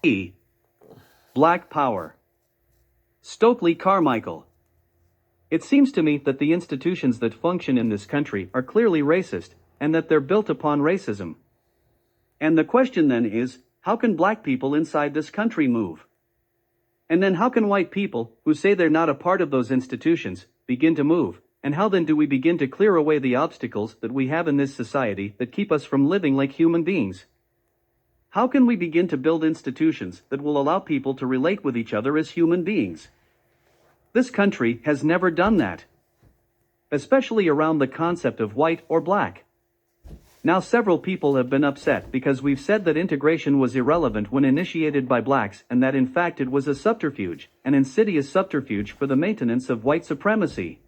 E. Black power. Stokeley, Carmichael. It seems to me that the institutions that function in this country are clearly racist, and that they're built upon racism. And the question then is, how can black people inside this country move? And then how can white people, who say they're not a part of those institutions, begin to move? And how then do we begin to clear away the obstacles that we have in this society that keep us from living like human beings? How can we begin to build institutions that will allow people to relate with each other as human beings? This country has never done that, especially around the concept of white or black. Now several people have been upset because we've said that integration was irrelevant when initiated by blacks and that in fact it was a subterfuge, an insidious subterfuge for the maintenance of white supremacy.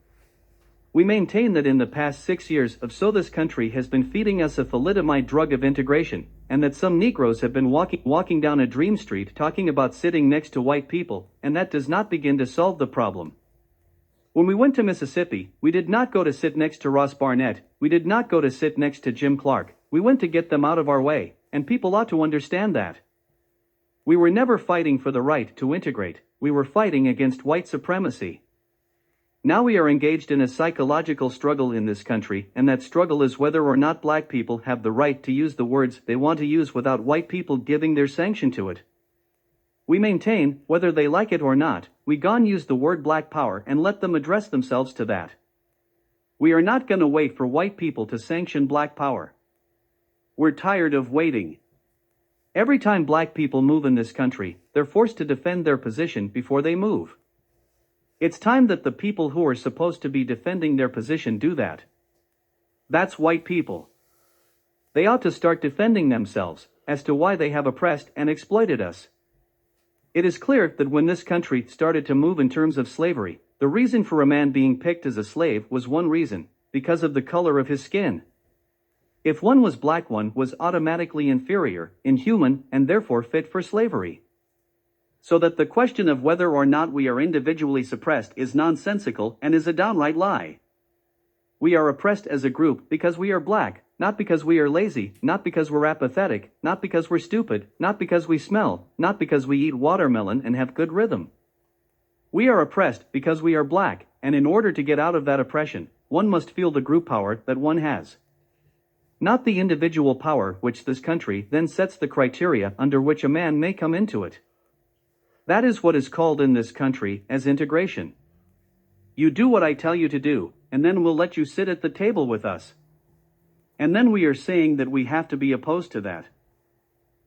We maintain that in the past 6 years or so this country has been feeding us a thalidomide drug of integration, and that some Negroes have been walking down a dream street talking about sitting next to white people, and that does not begin to solve the problem. When we went to Mississippi, we did not go to sit next to Ross Barnett, we did not go to sit next to Jim Clark, we went to get them out of our way, and people ought to understand that. We were never fighting for the right to integrate, we were fighting against white supremacy. Now we are engaged in a psychological struggle in this country, and that struggle is whether or not black people have the right to use the words they want to use without white people giving their sanction to it. We maintain, whether they like it or not, we gone use the word black power and let them address themselves to that. We are not gonna wait for white people to sanction black power. We're tired of waiting. Every time black people move in this country, they're forced to defend their position before they move. It's time that the people who are supposed to be defending their position do that. That's white people. They ought to start defending themselves as to why they have oppressed and exploited us. It is clear that when this country started to move in terms of slavery, the reason for a man being picked as a slave was one reason, because of the color of his skin. If one was black, one was automatically inferior, inhuman, and therefore fit for slavery. So that the question of whether or not we are individually suppressed is nonsensical and is a downright lie. We are oppressed as a group because we are black, not because we are lazy, not because we're apathetic, not because we're stupid, not because we smell, not because we eat watermelon and have good rhythm. We are oppressed because we are black, and in order to get out of that oppression, one must feel the group power that one has. Not the individual power which this country then sets the criteria under which a man may come into it. That is what is called in this country as integration. You do what I tell you to do, and then we'll let you sit at the table with us. And then we are saying that we have to be opposed to that.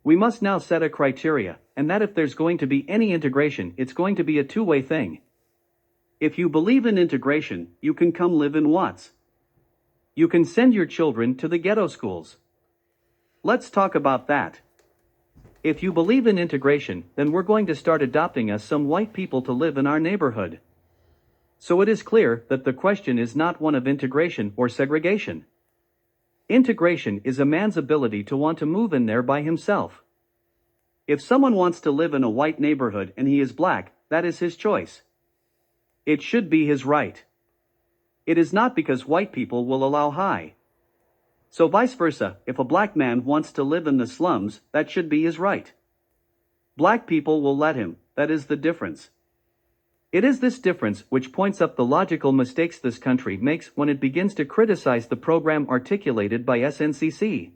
We must now set a criteria, and that if there's going to be any integration, it's going to be a two-way thing. If you believe in integration, you can come live in Watts. You can send your children to the ghetto schools. Let's talk about that. If you believe in integration, then we're going to start adopting us some white people to live in our neighborhood. So it is clear that the question is not one of integration or segregation. Integration is a man's ability to want to move in there by himself. If someone wants to live in a white neighborhood and he is black, that is his choice. It should be his right. It is not because white people will allow high. So vice versa, if a black man wants to live in the slums, that should be his right. Black people will let him, that is the difference. It is this difference which points up the logical mistakes this country makes when it begins to criticize the program articulated by SNCC.